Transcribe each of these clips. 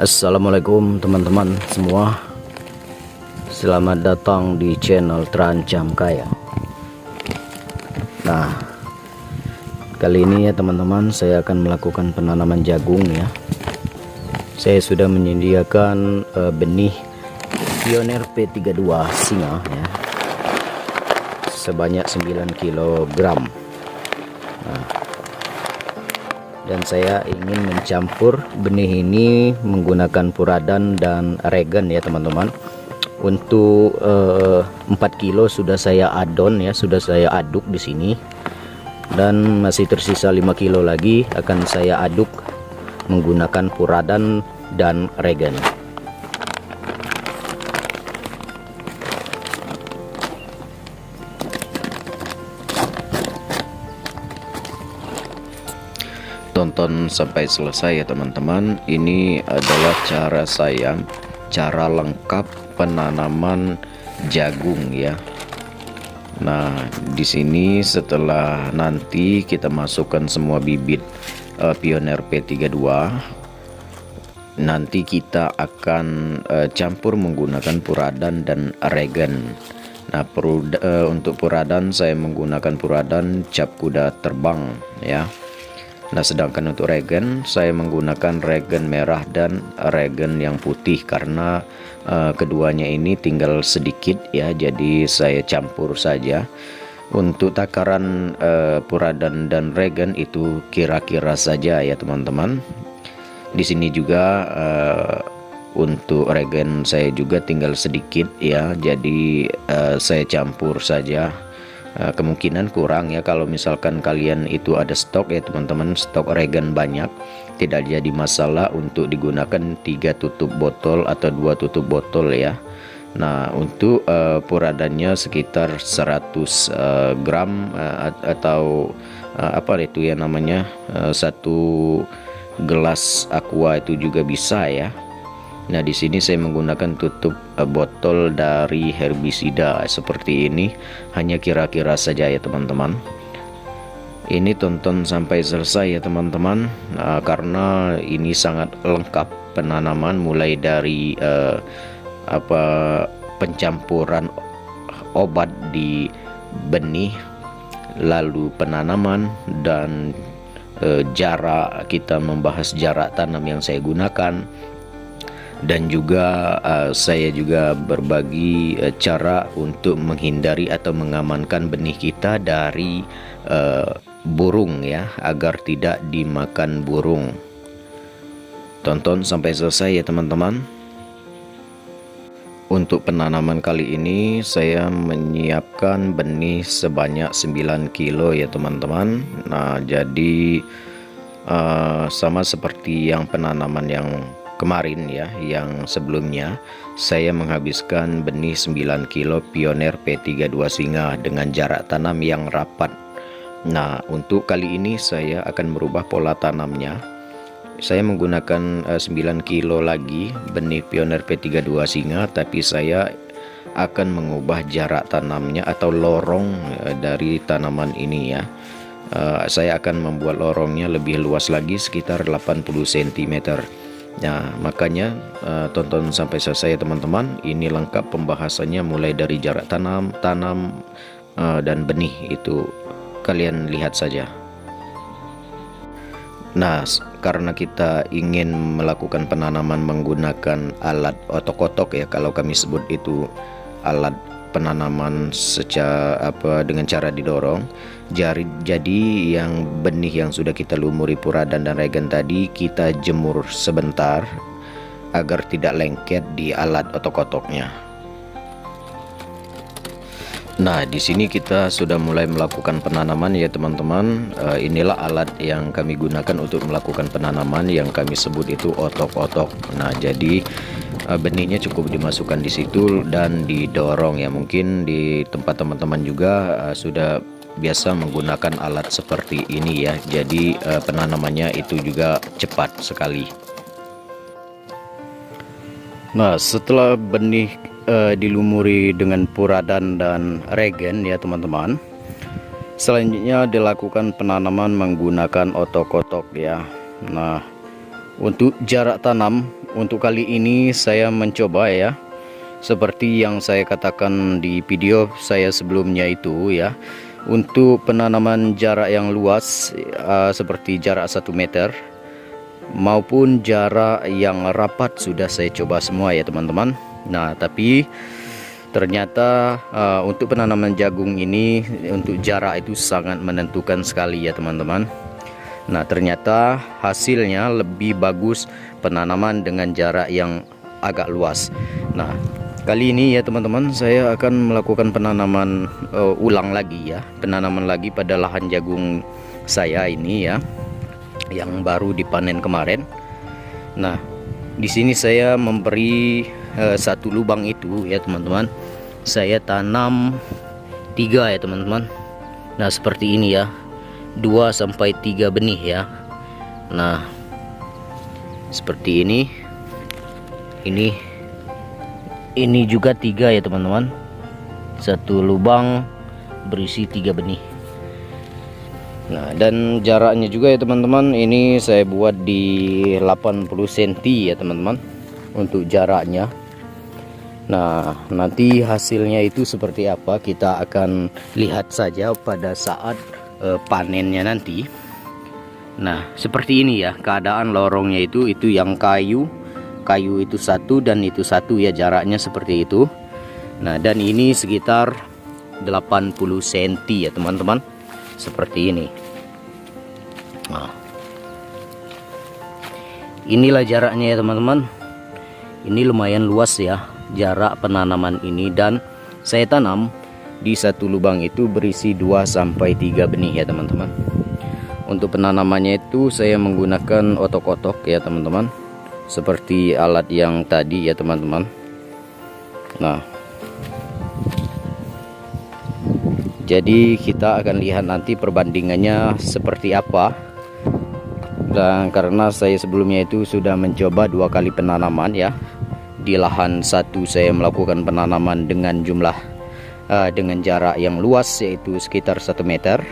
Assalamualaikum teman-teman semua. Selamat datang di channel Terancam Kaya. Nah, kali ini ya teman-teman, saya akan melakukan penanaman jagung ya. Saya sudah menyediakan benih Pioneer P32 singa ya, sebanyak 9 kg. Nah, dan saya ingin mencampur benih ini menggunakan puradan dan regen ya teman-teman. Untuk 4 kilo sudah saya adon ya, sudah saya aduk di sini, dan masih tersisa 5 kilo lagi akan saya aduk menggunakan puradan dan regen. Tonton sampai selesai ya teman-teman. Ini adalah cara lengkap penanaman jagung ya. Nah, di sini setelah nanti kita masukkan semua bibit Pioneer P32, nanti kita akan campur menggunakan puradan dan regen. Nah, untuk puradan saya menggunakan puradan cap kuda terbang ya. Nah, sedangkan untuk regen saya menggunakan regen merah dan regen yang putih karena keduanya ini tinggal sedikit ya, jadi saya campur saja. Untuk takaran puradan dan regen itu kira-kira saja ya teman-teman. Di sini juga untuk regen saya juga tinggal sedikit ya, jadi saya campur saja. Kemungkinan kurang ya, kalau misalkan kalian itu ada stok ya teman-teman, stok regen banyak, tidak jadi masalah untuk digunakan 3 tutup botol atau 2 tutup botol ya. Nah, untuk puradannya sekitar 100 gram atau apa itu ya namanya, 1 gelas aqua itu juga bisa ya. Nah, di sini saya menggunakan tutup botol dari herbisida seperti ini, hanya kira-kira saja ya teman-teman. Ini tonton sampai selesai ya teman-teman, karena ini sangat lengkap penanaman, mulai dari pencampuran obat di benih, lalu penanaman, dan jarak, kita membahas jarak tanam yang saya gunakan. Dan juga saya juga berbagi cara untuk menghindari atau mengamankan benih kita dari burung ya, agar tidak dimakan burung. Tonton sampai selesai ya teman-teman. Untuk penanaman kali ini saya menyiapkan benih sebanyak 9 kilo ya teman-teman. Nah, jadi sama seperti yang penanaman yang kemarin ya, yang sebelumnya saya menghabiskan benih 9 kilo Pioneer P32 singa dengan jarak tanam yang rapat. Nah, untuk kali ini saya akan merubah pola tanamnya. Saya menggunakan 9 kilo lagi benih Pioneer P32 singa, tapi saya akan mengubah jarak tanamnya atau lorong dari tanaman ini ya. Saya akan membuat lorongnya lebih luas lagi, sekitar 80 cm. Nah, makanya tonton sampai selesai ya teman-teman. Ini lengkap pembahasannya, mulai dari jarak tanam, dan benih, itu kalian lihat saja. Nah, karena kita ingin melakukan penanaman menggunakan alat otok-otok ya, kalau kami sebut itu alat penanaman dengan cara didorong. Jadi yang benih yang sudah kita lumuri puradan dan regen tadi kita jemur sebentar agar tidak lengket di alat otok-otoknya. Nah, di sini kita sudah mulai melakukan penanaman ya teman-teman. Inilah alat yang kami gunakan untuk melakukan penanaman, yang kami sebut itu otok-otok. Nah, jadi benihnya cukup dimasukkan di situ dan didorong ya. Mungkin di tempat teman-teman juga sudah biasa menggunakan alat seperti ini ya. Jadi penanamannya itu juga cepat sekali. Nah, setelah benih dilumuri dengan puradan dan regen ya teman-teman, selanjutnya dilakukan penanaman menggunakan otok-otok ya. Nah, untuk jarak tanam untuk kali ini saya mencoba ya, seperti yang saya katakan di video saya sebelumnya itu ya, untuk penanaman jarak yang luas seperti jarak 1 meter maupun jarak yang rapat sudah saya coba semua ya teman-teman. Nah tapi ternyata untuk penanaman jagung ini untuk jarak itu sangat menentukan sekali ya teman-teman. Nah ternyata hasilnya lebih bagus penanaman dengan jarak yang agak luas. Nah kali ini ya teman-teman, saya akan melakukan penanaman ulang lagi ya, penanaman lagi pada lahan jagung saya ini ya, yang baru dipanen kemarin. Nah di sini saya memberi satu lubang itu ya teman-teman, saya tanam 3 ya teman-teman. Nah seperti ini ya, 2 sampai 3 benih ya. Nah seperti ini juga 3 ya teman-teman, satu lubang berisi 3 benih. Nah dan jaraknya juga ya teman-teman, ini saya buat di 80 cm ya teman-teman untuk jaraknya. Nah nanti hasilnya itu seperti apa kita akan lihat saja pada saat panennya nanti. Nah seperti ini ya keadaan lorongnya itu yang kayu itu satu dan itu satu ya, jaraknya seperti itu. Nah dan ini sekitar 80 cm ya teman-teman, seperti ini. Nah inilah jaraknya ya teman-teman, ini lumayan luas ya jarak penanaman ini, dan saya tanam di satu lubang itu berisi 2 sampai 3 benih ya teman-teman. Untuk penanamannya itu saya menggunakan otok-otok ya teman-teman, seperti alat yang tadi ya teman-teman. Nah jadi kita akan lihat nanti perbandingannya seperti apa. Dan karena saya sebelumnya itu sudah mencoba 2 kali penanaman ya, di lahan satu saya melakukan penanaman dengan dengan jarak yang luas yaitu sekitar 1 meter,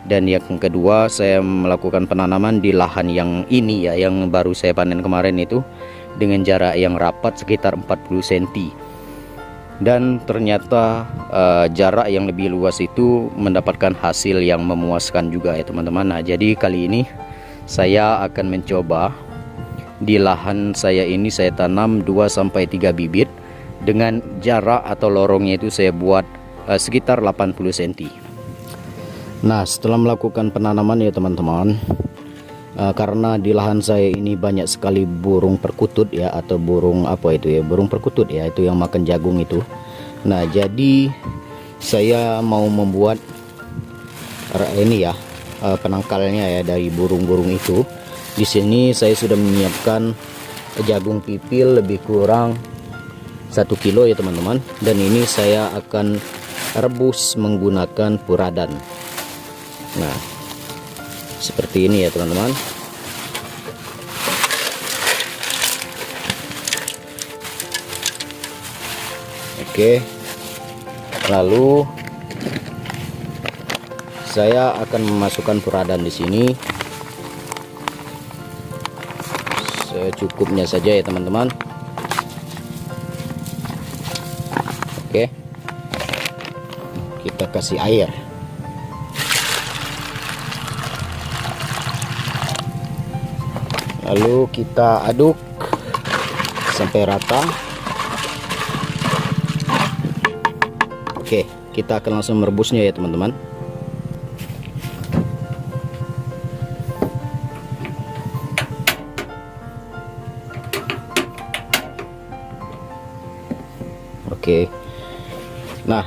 dan yang kedua saya melakukan penanaman di lahan yang ini ya, yang baru saya panen kemarin itu dengan jarak yang rapat sekitar 40 cm. Dan ternyata jarak yang lebih luas itu mendapatkan hasil yang memuaskan juga ya teman-teman. Nah jadi kali ini saya akan mencoba di lahan saya ini, saya tanam 2 sampai 3 bibit dengan jarak atau lorongnya itu saya buat sekitar 80 cm. Nah setelah melakukan penanaman ya teman-teman, karena di lahan saya ini banyak sekali burung perkutut ya, atau burung apa itu ya, burung perkutut ya, itu yang makan jagung itu. Nah jadi saya mau membuat ini ya penangkalnya ya dari burung-burung itu. Di sini saya sudah menyiapkan jagung pipil lebih kurang 1 kilo ya teman-teman, dan ini saya akan rebus menggunakan puradan. Nah seperti ini ya teman-teman. Oke, lalu saya akan memasukkan puradan di sini secukupnya saja ya teman-teman. Oke, kita kasih air. Lalu kita aduk sampai rata. Oke, kita akan langsung merebusnya ya teman-teman. Oke. Nah,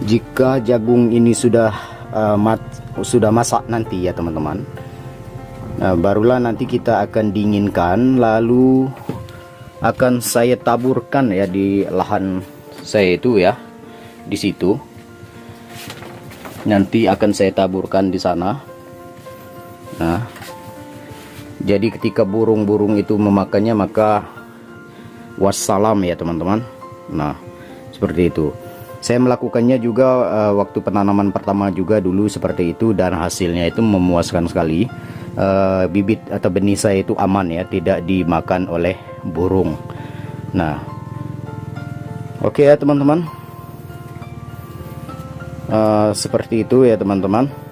jika jagung ini sudah masak nanti ya teman-teman, nah, barulah nanti kita akan dinginkan, lalu akan saya taburkan ya di lahan saya itu ya, di situ. Nanti akan saya taburkan di sana. Nah, jadi ketika burung-burung itu memakannya maka wassalam ya teman-teman. Nah seperti itu. Saya melakukannya juga waktu penanaman pertama juga dulu seperti itu, dan hasilnya itu memuaskan sekali. bibit atau benih saya itu aman ya, tidak dimakan oleh burung. Nah, oke ya teman-teman, seperti itu ya teman-teman.